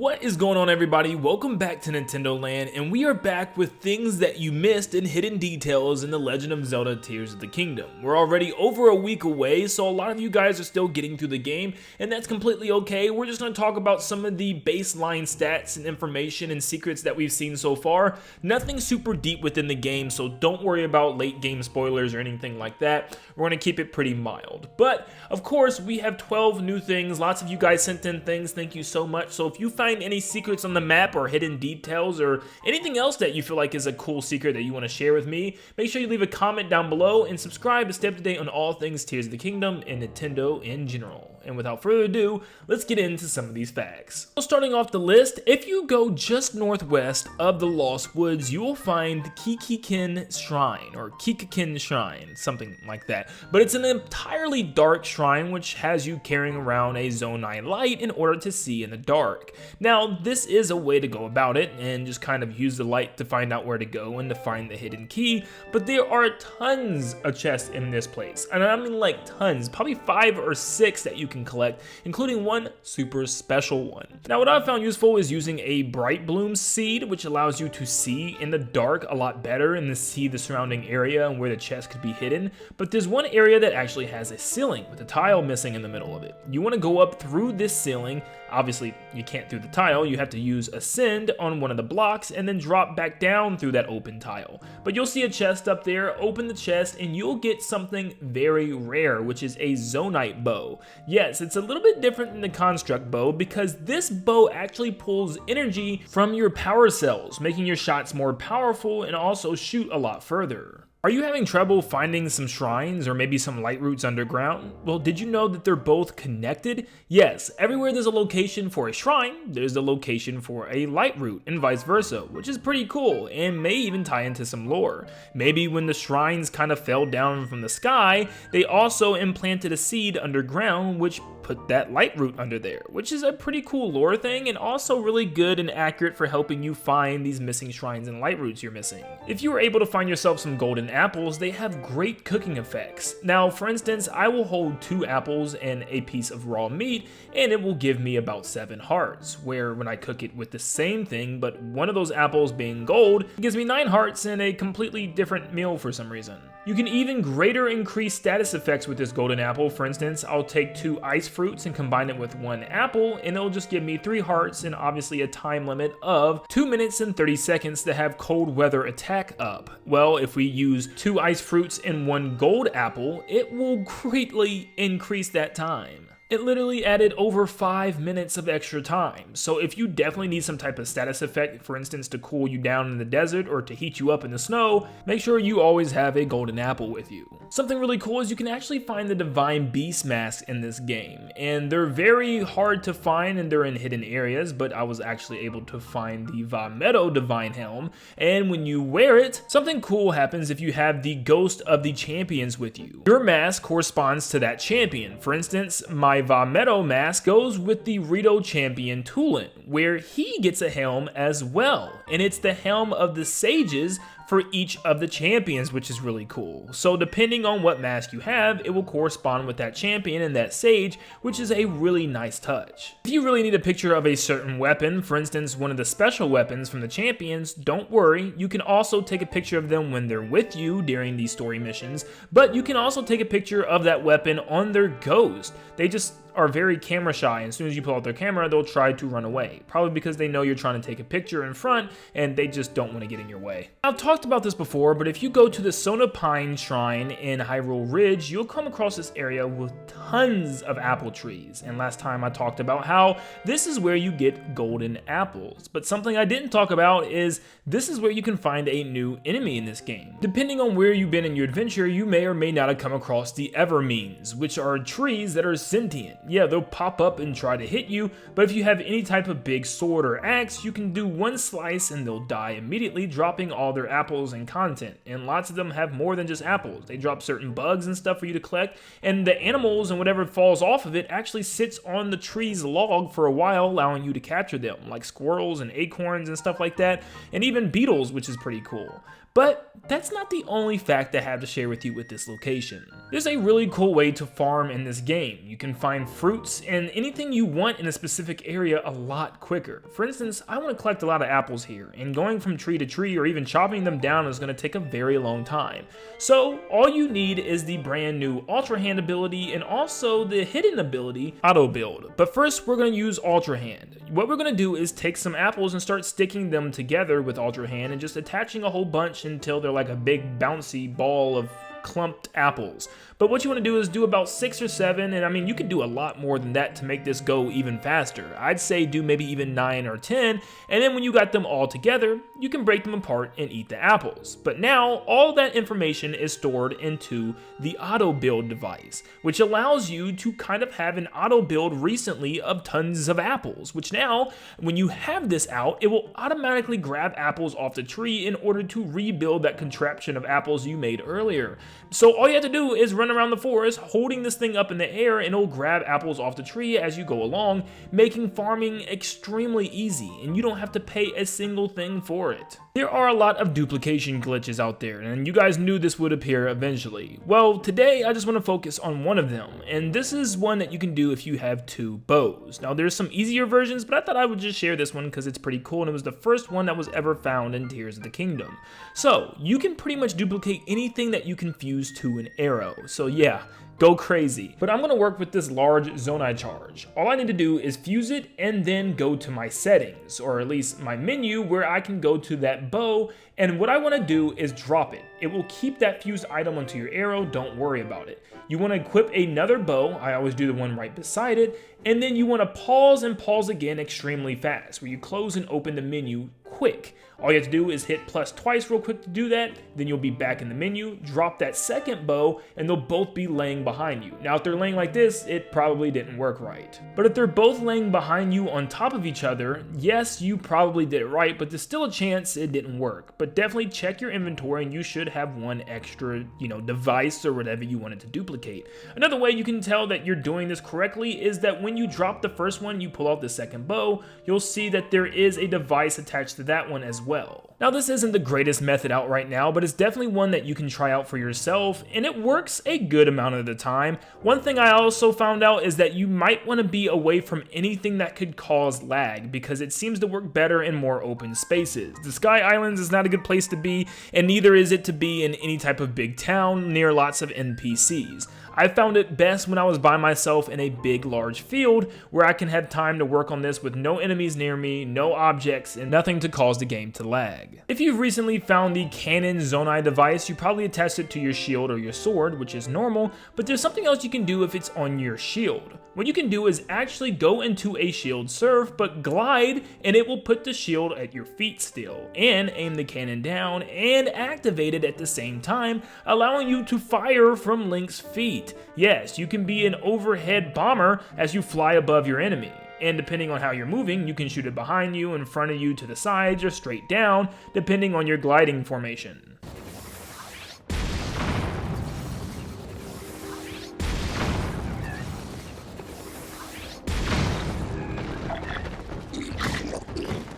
What is going on, everybody? Welcome back to Nintendo Land, and we are back with things that you missed and hidden details in The Legend of Zelda Tears of the Kingdom. We're already over a week away, so a lot of you guys are still getting through the game, and that's completely okay. We're just going to talk about some of the baseline stats and information and secrets that we've seen so far. Nothing super deep within the game, so don't worry about late game spoilers or anything like that. We're going to keep it pretty mild. But, of course, we have 12 new things. Lots of you guys sent in things. Thank you so much. So if you find any secrets on the map or hidden details or anything else that you feel like is a cool secret that you want to share with me, make sure you leave a comment down below and subscribe to stay up to date on all things Tears of the Kingdom and Nintendo in general. And without further ado, let's get into some of these facts. So starting off the list, if you go just northwest of the Lost Woods, you will find the Kikikin Shrine, or Kikikin Shrine, something like that. But it's an entirely dark shrine which has you carrying around a Zonite light in order to see in the dark. Now, this is a way to go about it and just kind of use the light to find out where to go and to find the hidden key, but there are tons of chests in this place. And I mean like tons, probably 5 or 6 that you can collect, including one super special one. Now, what I've found useful is using a bright bloom seed, which allows you to see in the dark a lot better and to see the surrounding area and where the chest could be hidden. But there's one area that actually has a ceiling with a tile missing in the middle of it. You want to go up through this ceiling. Obviously, you can't through the tile. You have to use ascend on one of the blocks and then drop back down through that open tile. But you'll see a chest up there. Open the chest and you'll get something very rare, which is a Zonite Bow. Yes, it's a little bit different than the construct bow because this bow actually pulls energy from your power cells, making your shots more powerful and also shoot a lot further. Are you having trouble finding some shrines or maybe some light roots underground? Well, did you know that they're both connected? Yes, everywhere there's a location for a shrine, there's a location for a light root and vice versa, which is pretty cool and may even tie into some lore. Maybe when the shrines kind of fell down from the sky, they also implanted a seed underground which put that light root under there, which is a pretty cool lore thing and also really good and accurate for helping you find these missing shrines and light roots you're missing. If you were able to find yourself some golden apples, they have great cooking effects. Now, for instance, I will hold 2 apples and a piece of raw meat and it will give me about 7 hearts, where when I cook it with the same thing but one of those apples being gold, it gives me 9 hearts and a completely different meal for some reason. You can even greater increase status effects with this golden apple. For instance, I'll take 2 ice fruits and combine it with 1 apple and it'll just give me 3 hearts and obviously a time limit of 2 minutes and 30 seconds to have cold weather attack up. Well, if we use 2 ice fruits and 1 gold apple, it will greatly increase that time. It literally added over 5 minutes of extra time. So if you definitely need some type of status effect, for instance to cool you down in the desert or to heat you up in the snow, make sure you always have a golden apple with you. Something really cool is you can actually find the Divine Beast masks in this game, and they're very hard to find and they're in hidden areas, but I was actually able to find the Vametto Divine Helm, and when you wear it, something cool happens if you have the Ghost of the Champions with you. Your mask corresponds to that champion. For instance, my Vametto mask goes with the Rito champion 10doland, where he gets a helm as well, and it's the helm of the sages for each of the champions, which is really cool. So depending on what mask you have, it will correspond with that champion and that sage, which is a really nice touch. If you really need a picture of a certain weapon, for instance one of the special weapons from the champions, don't worry, you can also take a picture of them when they're with you during these story missions, but you can also take a picture of that weapon on their ghost. They just are very camera shy, and as soon as you pull out their camera, they'll try to run away. Probably because they know you're trying to take a picture in front, and they just don't want to get in your way. I've talked about this before, but if you go to the Zonite Shrine in Hyrule Ridge, you'll come across this area with tons of apple trees. And last time I talked about how this is where you get golden apples. But something I didn't talk about is this is where you can find a new enemy in this game. Depending on where you've been in your adventure, you may or may not have come across the Evermeans, which are trees that are sentient. Yeah, they'll pop up and try to hit you, but if you have any type of big sword or axe, you can do 1 slice and they'll die immediately, dropping all their apples and content. And lots of them have more than just apples. They drop certain bugs and stuff for you to collect, and the animals and whatever falls off of it actually sits on the tree's log for a while, allowing you to capture them, like squirrels and acorns and stuff like that, and even beetles, which is pretty cool. But that's not the only fact I have to share with you with this location. There's a really cool way to farm in this game. You can find fruits and anything you want in a specific area a lot quicker. For instance, I want to collect a lot of apples here, and going from tree to tree or even chopping them down is going to take a very long time. So all you need is the brand new Ultra Hand ability and also the hidden ability Auto Build. But first we're going to use Ultra Hand. What we're going to do is take some apples and start sticking them together with Ultra Hand and just attaching a whole bunch until they're like a big bouncy ball of clumped apples. But what you want to do is do about 6 or 7, and I mean you can do a lot more than that to make this go even faster. I'd say do maybe even 9 or 10, and then when you got them all together, you can break them apart and eat the apples. But now all that information is stored into the auto build device, which allows you to kind of have an auto build recently of tons of apples, which now when you have this out, it will automatically grab apples off the tree in order to rebuild that contraption of apples you made earlier. So all you have to do is run around the forest holding this thing up in the air and it'll grab apples off the tree as you go along, making farming extremely easy, and you don't have to pay a single thing for it. There are a lot of duplication glitches out there, and you guys knew this would appear eventually. Well, today I just want to focus on one of them, and this is one that you can do if you have 2 bows. Now there's some easier versions, but I thought I would just share this one because it's pretty cool and it was the first one that was ever found in Tears of the Kingdom. So you can pretty much duplicate anything that you can fuse to an arrow. So yeah, go crazy. But I'm going to work with this large Zonite charge. All I need to do is fuse it and then go to my settings, or at least my menu, where I can go to that bow, and what I want to do is drop it. It will keep that fused item onto your arrow, don't worry about it. You want to equip another bow, I always do the one right beside it, and then you want to pause and pause again extremely fast, where you close and open the menu quick. All you have to do is hit plus twice real quick to do that, then you'll be back in the menu, drop that second bow, and they'll both be laying behind you. Now if they're laying like this, it probably didn't work right. But if they're both laying behind you on top of each other, yes, you probably did it right, but there's still a chance it didn't work. But definitely check your inventory and you should have one extra, device or whatever you wanted to duplicate. Another way you can tell that you're doing this correctly is that when you drop the first one, you pull out the second bow, you'll see that there is a device attached to that one as well. Now this isn't the greatest method out right now, but it's definitely one that you can try out for yourself, and it works a good amount of the time. One thing I also found out is that you might want to be away from anything that could cause lag, because it seems to work better in more open spaces. The Sky Islands is not a good place to be, and neither is it to be in any type of big town near lots of NPCs. I found it best when I was by myself in a big large field where I can have time to work on this with no enemies near me, no objects, and nothing to cause the game to lag. If you've recently found the Canon Zonite device, you probably attached it to your shield or your sword, which is normal, but there's something else you can do if it's on your shield. What you can do is actually go into a shield surf, but glide, and it will put the shield at your feet still, and aim the cannon down, and activate it at the same time, allowing you to fire from Link's feet. Yes, you can be an overhead bomber as you fly above your enemy. And depending on how you're moving, you can shoot it behind you, in front of you, to the sides, or straight down, depending on your gliding formation.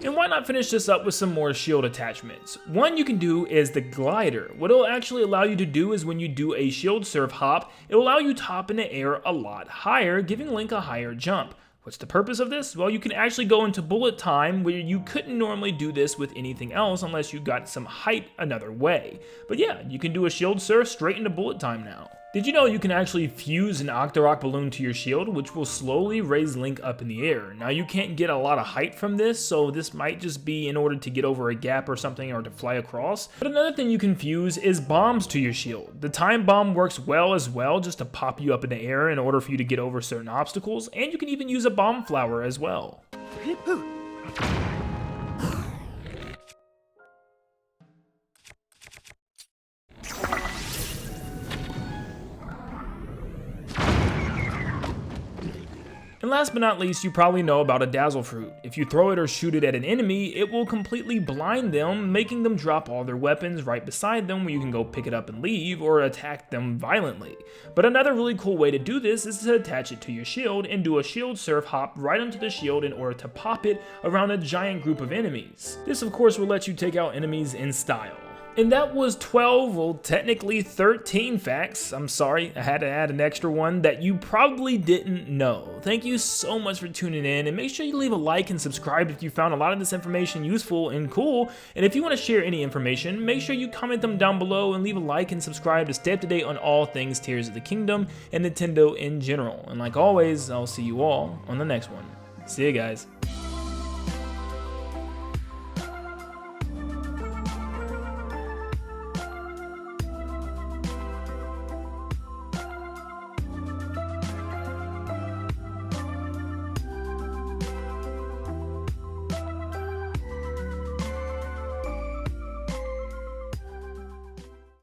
And why not finish this up with some more shield attachments? One you can do is the glider. What it'll actually allow you to do is when you do a shield surf hop, it will allow you to hop in the air a lot higher, giving Link a higher jump. What's the purpose of this? Well, you can actually go into bullet time where you couldn't normally do this with anything else unless you got some height another way. But yeah, you can do a shield surf straight into bullet time now. Did you know you can actually fuse an Octorok balloon to your shield, which will slowly raise Link up in the air? Now you can't get a lot of height from this, so this might just be in order to get over a gap or something, or to fly across. But another thing you can fuse is bombs to your shield. The time bomb works well as well, just to pop you up in the air in order for you to get over certain obstacles, and you can even use a bomb flower as well. And last but not least, you probably know about a Dazzle Fruit. If you throw it or shoot it at an enemy, it will completely blind them, making them drop all their weapons right beside them where you can go pick it up and leave, or attack them violently. But another really cool way to do this is to attach it to your shield and do a shield surf hop right onto the shield in order to pop it around a giant group of enemies. This of course will let you take out enemies in style. And that was 12, well technically 13 facts, I'm sorry, I had to add an extra one, that you probably didn't know. Thank you so much for tuning in, and make sure you leave a like and subscribe if you found a lot of this information useful and cool. And if you want to share any information, make sure you comment them down below and leave a like and subscribe to stay up to date on all things Tears of the Kingdom and Nintendo in general. And like always, I'll see you all on the next one. See you guys.